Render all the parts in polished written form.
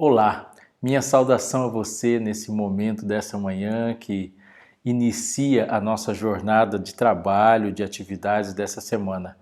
Olá, minha saudação a você nesse momento dessa manhã que inicia a nossa jornada de trabalho, de atividades dessa semana.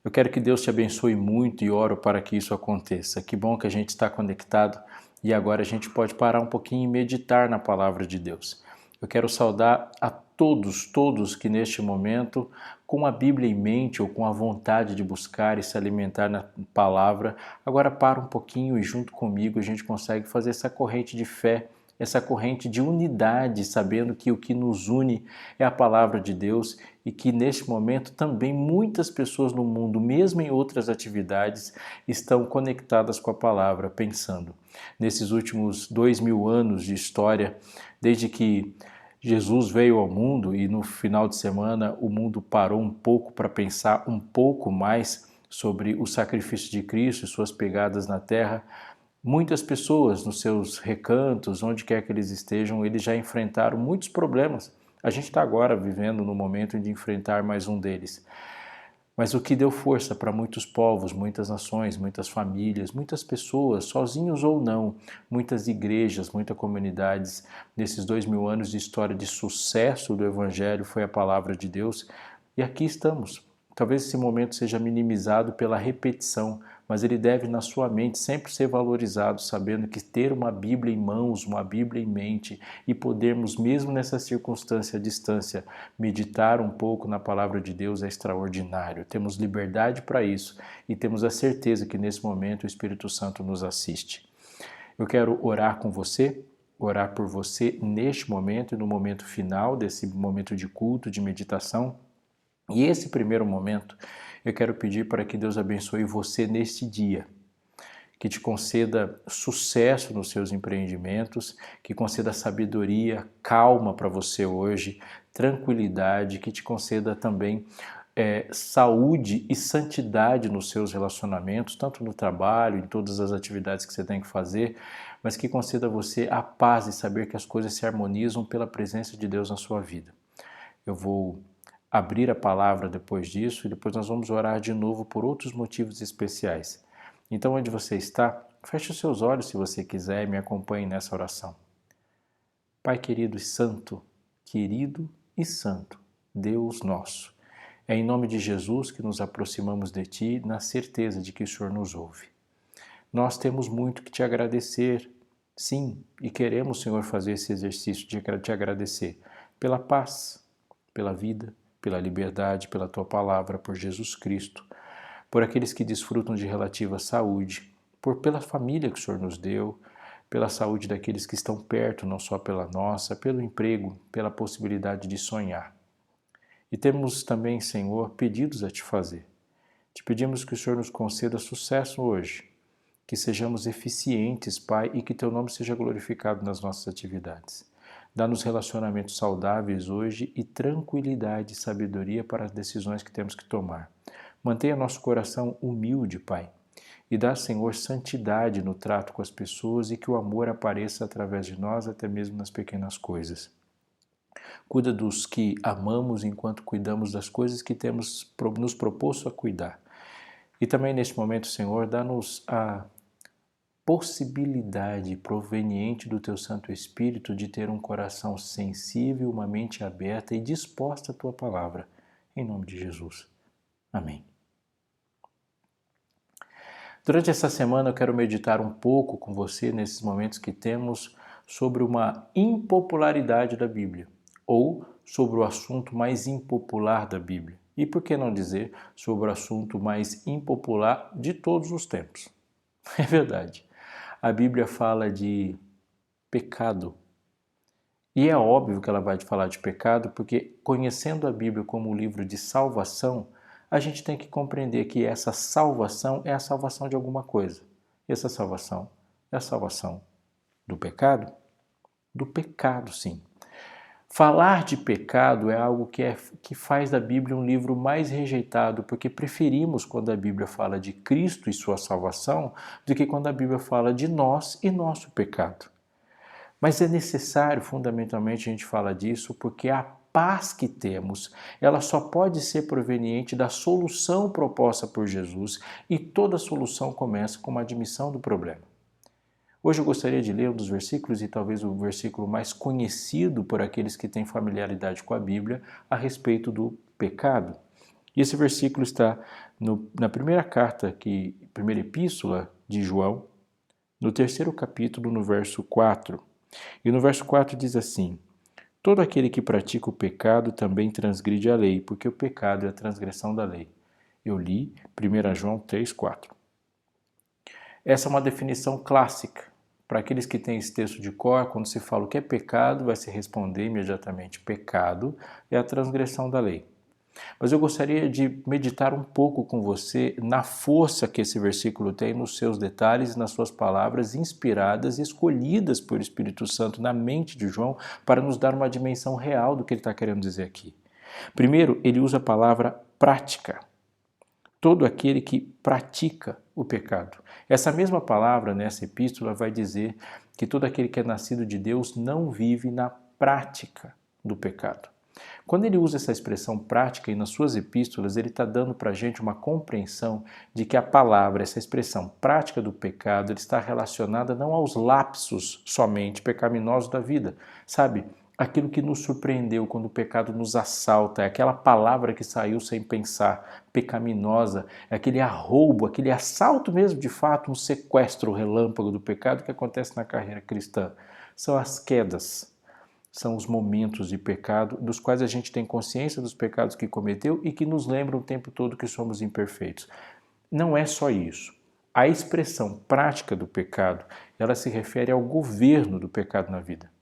Eu quero que Deus te abençoe muito e oro para que isso aconteça. Que bom que a gente está conectado e agora a gente pode parar um pouquinho e meditar na palavra de Deus. Eu quero saudar a todos que neste momento, com a Bíblia em mente ou com a vontade de buscar e se alimentar na palavra, agora para um pouquinho e junto comigo a gente consegue fazer essa corrente de fé, essa corrente de unidade, sabendo que o que nos une é a palavra de Deus e que neste momento também muitas pessoas no mundo, mesmo em outras atividades, estão conectadas com a palavra, pensando. Nesses últimos 2000 anos de história, desde que Jesus veio ao mundo e no final de semana o mundo parou um pouco para pensar um pouco mais sobre o sacrifício de Cristo e suas pegadas na terra, muitas pessoas nos seus recantos, onde quer que eles estejam, eles já enfrentaram muitos problemas. A gente está agora vivendo no momento de enfrentar mais um deles. Mas o que deu força para muitos povos, muitas nações, muitas famílias, muitas pessoas, sozinhos ou não, muitas igrejas, muitas comunidades, nesses 2000 anos de história de sucesso do Evangelho foi a palavra de Deus. E aqui estamos. Talvez esse momento seja minimizado pela repetição, mas ele deve na sua mente sempre ser valorizado, sabendo que ter uma Bíblia em mãos, uma Bíblia em mente e podermos, mesmo nessa circunstância à distância, meditar um pouco na palavra de Deus é extraordinário. Temos liberdade para isso e temos a certeza que nesse momento o Espírito Santo nos assiste. Eu quero orar com você, orar por você neste momento e no momento final desse momento de culto, de meditação. E esse primeiro momento, eu quero pedir para que Deus abençoe você neste dia, que te conceda sucesso nos seus empreendimentos, que conceda sabedoria, calma para você hoje, tranquilidade, que te conceda também saúde e santidade nos seus relacionamentos, tanto no trabalho, em todas as atividades que você tem que fazer, mas que conceda a você a paz e saber que as coisas se harmonizam pela presença de Deus na sua vida. Eu vou abrir a palavra depois disso e depois nós vamos orar de novo por outros motivos especiais. Então, onde você está, feche os seus olhos se você quiser e me acompanhe nessa oração. Pai querido e santo, Deus nosso, é em nome de Jesus que nos aproximamos de Ti na certeza de que o Senhor nos ouve. Nós temos muito que Te agradecer, sim, e queremos, Senhor, fazer esse exercício de Te agradecer pela paz, pela vida, pela liberdade, pela Tua palavra, por Jesus Cristo, por aqueles que desfrutam de relativa saúde, pela família que o Senhor nos deu, pela saúde daqueles que estão perto, não só pela nossa, pelo emprego, pela possibilidade de sonhar. E temos também, Senhor, pedidos a Te fazer. Te pedimos que o Senhor nos conceda sucesso hoje, que sejamos eficientes, Pai, e que Teu nome seja glorificado nas nossas atividades. Dá-nos relacionamentos saudáveis hoje e tranquilidade e sabedoria para as decisões que temos que tomar. Mantenha nosso coração humilde, Pai, e dá, Senhor, santidade no trato com as pessoas e que o amor apareça através de nós, até mesmo nas pequenas coisas. Cuida dos que amamos enquanto cuidamos das coisas que temos nos proposto a cuidar. E também neste momento, Senhor, dá-nos a possibilidade proveniente do Teu Santo Espírito de ter um coração sensível, uma mente aberta e disposta à Tua palavra. Em nome de Jesus. Amém. Durante essa semana eu quero meditar um pouco com você nesses momentos que temos sobre uma impopularidade da Bíblia ou sobre o assunto mais impopular da Bíblia. E por que não dizer sobre o assunto mais impopular de todos os tempos? É verdade. A Bíblia fala de pecado. E é óbvio que ela vai falar de pecado, porque conhecendo a Bíblia como um livro de salvação, a gente tem que compreender que essa salvação é a salvação de alguma coisa. E essa salvação é a salvação do pecado? Do pecado, sim. Falar de pecado é algo que faz da Bíblia um livro mais rejeitado, porque preferimos quando a Bíblia fala de Cristo e sua salvação do que quando a Bíblia fala de nós e nosso pecado. Mas é necessário, fundamentalmente, a gente falar disso porque a paz que temos, ela só pode ser proveniente da solução proposta por Jesus e toda solução começa com uma admissão do problema. Hoje eu gostaria de ler um dos versículos e talvez o versículo mais conhecido por aqueles que têm familiaridade com a Bíblia a respeito do pecado. E esse versículo está na primeira primeira epístola de João, no terceiro capítulo, no verso 4. E no verso 4 diz assim: todo aquele que pratica o pecado também transgride a lei, porque o pecado é a transgressão da lei. Eu li 1 João 3,4. Essa é uma definição clássica. Para aqueles que têm esse texto de cor, quando se fala o que é pecado, vai se responder imediatamente: pecado é a transgressão da lei. Mas eu gostaria de meditar um pouco com você na força que esse versículo tem nos seus detalhes e nas suas palavras inspiradas e escolhidas por Espírito Santo na mente de João para nos dar uma dimensão real do que ele está querendo dizer aqui. Primeiro, ele usa a palavra prática. Todo aquele que pratica o pecado. Essa mesma palavra nessa epístola vai dizer que todo aquele que é nascido de Deus não vive na prática do pecado. Quando ele usa essa expressão prática e nas suas epístolas, ele está dando para a gente uma compreensão de que a palavra, essa expressão prática do pecado, ele está relacionada não aos lapsos somente pecaminosos da vida, sabe? Aquilo que nos surpreendeu quando o pecado nos assalta, é aquela palavra que saiu sem pensar, pecaminosa, é aquele arroubo, aquele assalto mesmo de fato, um sequestro relâmpago do pecado que acontece na carreira cristã. São as quedas, são os momentos de pecado dos quais a gente tem consciência dos pecados que cometeu e que nos lembram o tempo todo que somos imperfeitos. Não é só isso. A expressão prática do pecado, ela se refere ao governo do pecado na vida.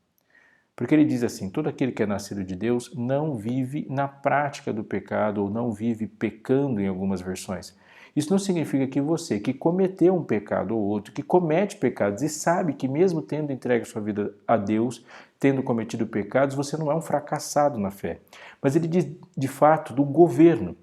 Porque ele diz assim: todo aquele que é nascido de Deus não vive na prática do pecado ou não vive pecando em algumas versões. Isso não significa que você que cometeu um pecado ou outro, que comete pecados e sabe que mesmo tendo entregue sua vida a Deus, tendo cometido pecados, você não é um fracassado na fé. Mas ele diz de fato do governo.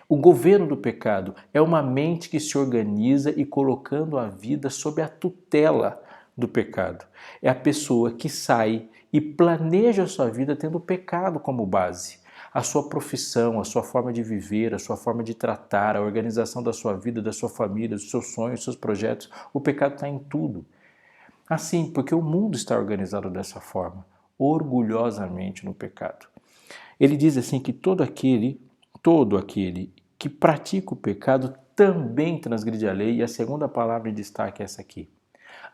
O governo do pecado é uma mente que se organiza e colocando a vida sob a tutela do pecado. É a pessoa que sai e planeja a sua vida tendo o pecado como base. A sua profissão, a sua forma de viver, a sua forma de tratar, a organização da sua vida, da sua família, dos seus sonhos, dos seus projetos, o pecado está em tudo. Assim, porque o mundo está organizado dessa forma, orgulhosamente no pecado. Ele diz assim que todo aquele que pratica o pecado também transgride a lei, e a segunda palavra em destaque é essa aqui.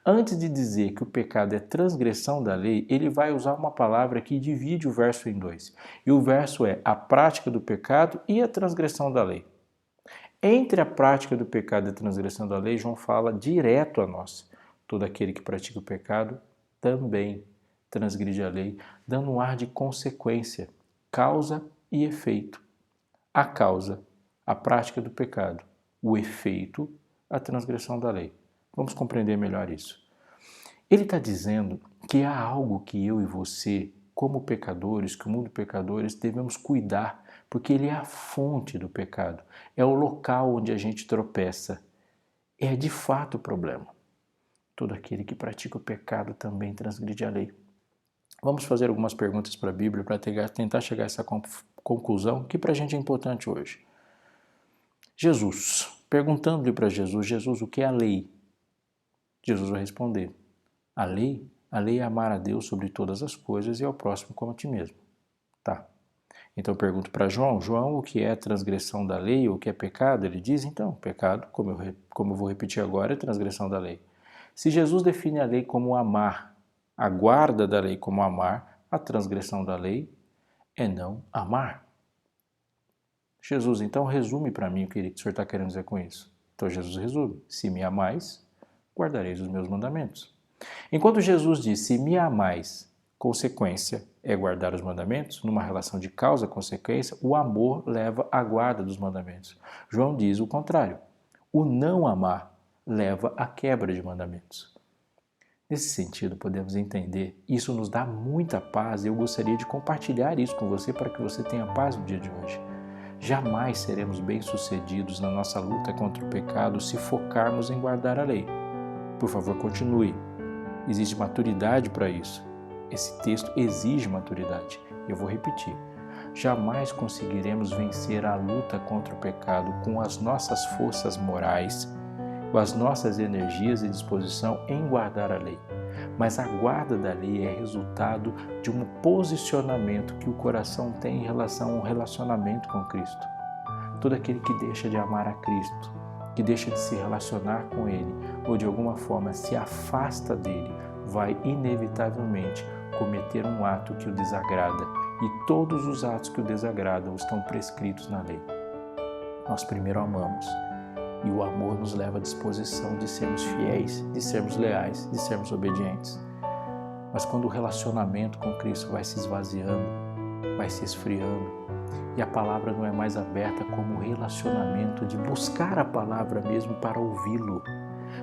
Antes de dizer que o pecado é transgressão da lei, ele vai usar uma palavra que divide o verso em dois. E o verso é a prática do pecado e a transgressão da lei. Entre a prática do pecado e a transgressão da lei, João fala direto a nós. Todo aquele que pratica o pecado também transgride a lei, dando um ar de consequência, causa e efeito. A causa, a prática do pecado. O efeito, a transgressão da lei. Vamos compreender melhor isso. Ele está dizendo que há algo que eu e você, como pecadores, como pecadores, devemos cuidar, porque ele é a fonte do pecado, é o local onde a gente tropeça. É de fato o problema. Todo aquele que pratica o pecado também transgride a lei. Vamos fazer algumas perguntas para a Bíblia para tentar chegar a essa conclusão que para a gente é importante hoje. Jesus, perguntando-lhe para Jesus: Jesus, o que é a lei? Jesus vai responder: a lei é amar a Deus sobre todas as coisas e ao próximo como a ti mesmo. Tá. Então eu pergunto para João: João, o que é transgressão da lei ou o que é pecado? Ele diz, então, pecado, como eu vou repetir agora, é transgressão da lei. Se Jesus define a lei como amar, a guarda da lei como amar, a transgressão da lei é não amar. Jesus, então, resume para mim o que o Senhor está querendo dizer com isso. Então Jesus resume: se me amais, guardareis os meus mandamentos. Enquanto Jesus diz: se me amais, consequência é guardar os mandamentos, numa relação de causa-consequência, o amor leva à guarda dos mandamentos. João diz o contrário: o não amar leva à quebra de mandamentos. Nesse sentido, podemos entender, isso nos dá muita paz e eu gostaria de compartilhar isso com você para que você tenha paz no dia de hoje. Jamais seremos bem-sucedidos na nossa luta contra o pecado se focarmos em guardar a lei. Por favor, continue. Existe maturidade para isso. Esse texto exige maturidade. Eu vou repetir. Jamais conseguiremos vencer a luta contra o pecado com as nossas forças morais as nossas energias e disposição em guardar a lei. Mas a guarda da lei é resultado de um posicionamento que o coração tem em relação ao relacionamento com Cristo. Todo aquele que deixa de amar a Cristo, que deixa de se relacionar com Ele, ou de alguma forma se afasta dele, vai inevitavelmente cometer um ato que o desagrada, e todos os atos que o desagradam estão prescritos na lei. Nós primeiro amamos, e o amor nos leva à disposição de sermos fiéis, de sermos leais, de sermos obedientes. Mas quando o relacionamento com Cristo vai se esvaziando, vai se esfriando, e a palavra não é mais aberta como relacionamento de buscar a palavra mesmo para ouvi-lo,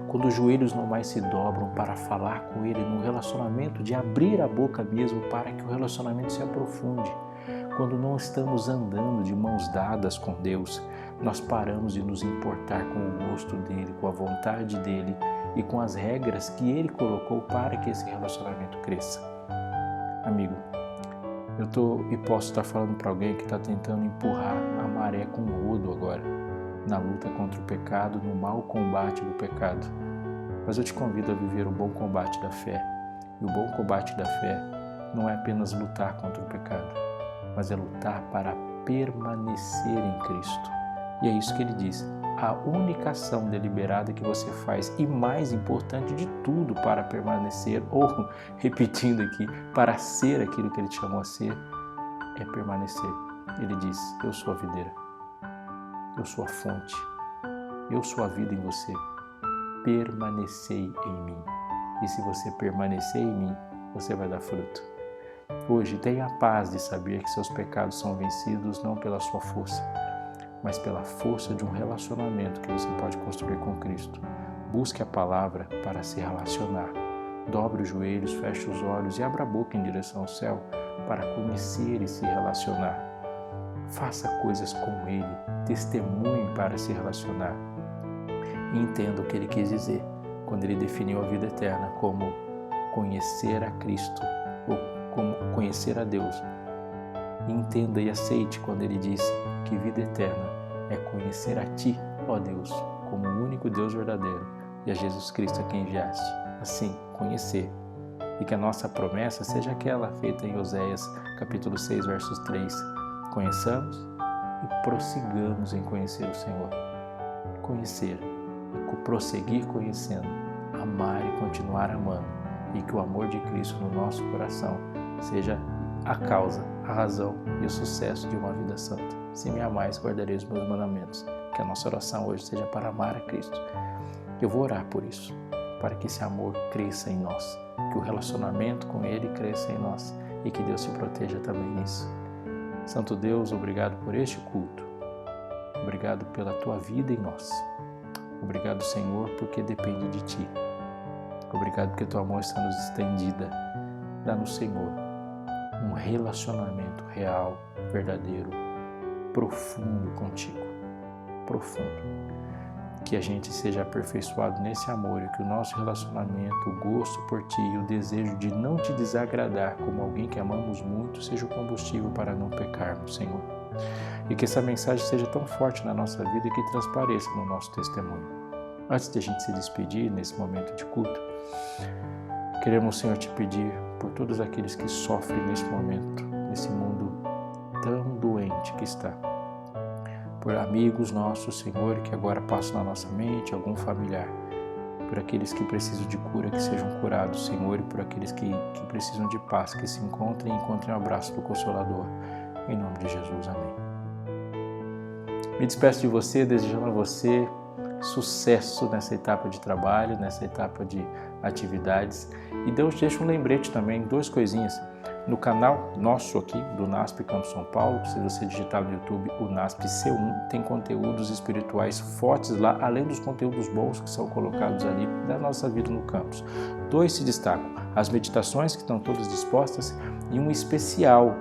quando os joelhos não mais se dobram para falar com Ele no relacionamento, de abrir a boca mesmo para que o relacionamento se aprofunde, quando não estamos andando de mãos dadas com Deus, nós paramos de nos importar com o gosto dEle, com a vontade dEle e com as regras que Ele colocou para que esse relacionamento cresça. Amigo, eu posso estar falando para alguém que está tentando empurrar a maré com rodo agora, na luta contra o pecado, no mau combate do pecado. Mas eu te convido a viver o bom combate da fé. E o bom combate da fé não é apenas lutar contra o pecado, mas é lutar para permanecer em Cristo. E é isso que ele diz. A única ação deliberada que você faz, e mais importante de tudo para permanecer, ou repetindo aqui, para ser aquilo que ele te chamou a ser, é permanecer. Ele diz, eu sou a videira, eu sou a fonte, eu sou a vida em você, permanecei em mim. E se você permanecer em mim, você vai dar fruto. Hoje tenha a paz de saber que seus pecados são vencidos não pela sua força, mas pela força de um relacionamento que você pode construir com Cristo. Busque a palavra para se relacionar. Dobre os joelhos, feche os olhos e abra a boca em direção ao céu para conhecer e se relacionar. Faça coisas com Ele, testemunhe para se relacionar. E entenda o que Ele quis dizer quando Ele definiu a vida eterna como conhecer a Cristo ou como conhecer a Deus. Entenda e aceite quando Ele disse que vida eterna é conhecer a Ti, ó Deus, como o único Deus verdadeiro, e a Jesus Cristo a quem enviaste. Assim, conhecer. E que a nossa promessa seja aquela feita em Oséias, capítulo 6, versos 3. Conheçamos e prossigamos em conhecer o Senhor. Conhecer e prosseguir conhecendo, amar e continuar amando, e que o amor de Cristo no nosso coração seja a causa, a razão e o sucesso de uma vida santa. Se me amais, guardareis os meus mandamentos. Que a nossa oração hoje seja para amar a Cristo. Eu vou orar por isso, para que esse amor cresça em nós, que o relacionamento com Ele cresça em nós e que Deus te proteja também nisso. Santo Deus, obrigado por este culto. Obrigado pela Tua vida em nós. Obrigado, Senhor, porque depende de Ti. Obrigado porque Tua mão está nos estendida. Dá-nos, Senhor, um relacionamento real, verdadeiro, profundo contigo. Profundo. Que a gente seja aperfeiçoado nesse amor e que o nosso relacionamento, o gosto por Ti e o desejo de não Te desagradar como alguém que amamos muito seja o combustível para não pecarmos, Senhor. E que essa mensagem seja tão forte na nossa vida e que transpareça no nosso testemunho. Antes de a gente se despedir nesse momento de culto, queremos, Senhor, Te pedir por todos aqueles que sofrem nesse momento, nesse mundo tão doente que está. Por amigos nossos, Senhor, que agora passam na nossa mente, algum familiar. Por aqueles que precisam de cura, que sejam curados, Senhor, e por aqueles que precisam de paz, que se encontrem e encontrem o abraço do Consolador. Em nome de Jesus, amém. Me despeço de você, desejando a você sucesso nessa etapa de trabalho, nessa etapa de atividades. E Deus deixa um lembrete também, 2 coisinhas. No canal nosso aqui, do NASP Campus São Paulo, se você digitar no YouTube o NASP C1, tem conteúdos espirituais fortes lá, além dos conteúdos bons que são colocados ali da nossa vida no campus. 2 se destacam, as meditações que estão todas dispostas e um especial,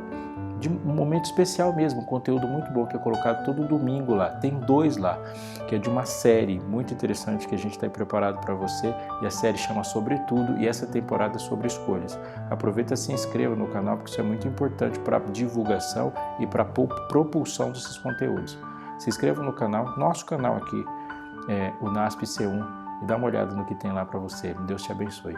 de um momento especial mesmo, um conteúdo muito bom que é colocado todo domingo lá. Tem 2 lá, que é de uma série muito interessante que a gente está preparado para você, e a série chama Sobretudo, e essa temporada é sobre escolhas. Aproveita e se inscreva no canal, porque isso é muito importante para a divulgação e para a propulsão desses conteúdos. Se inscreva no canal, nosso canal aqui, o NASP C1, e dá uma olhada no que tem lá para você. Deus te abençoe.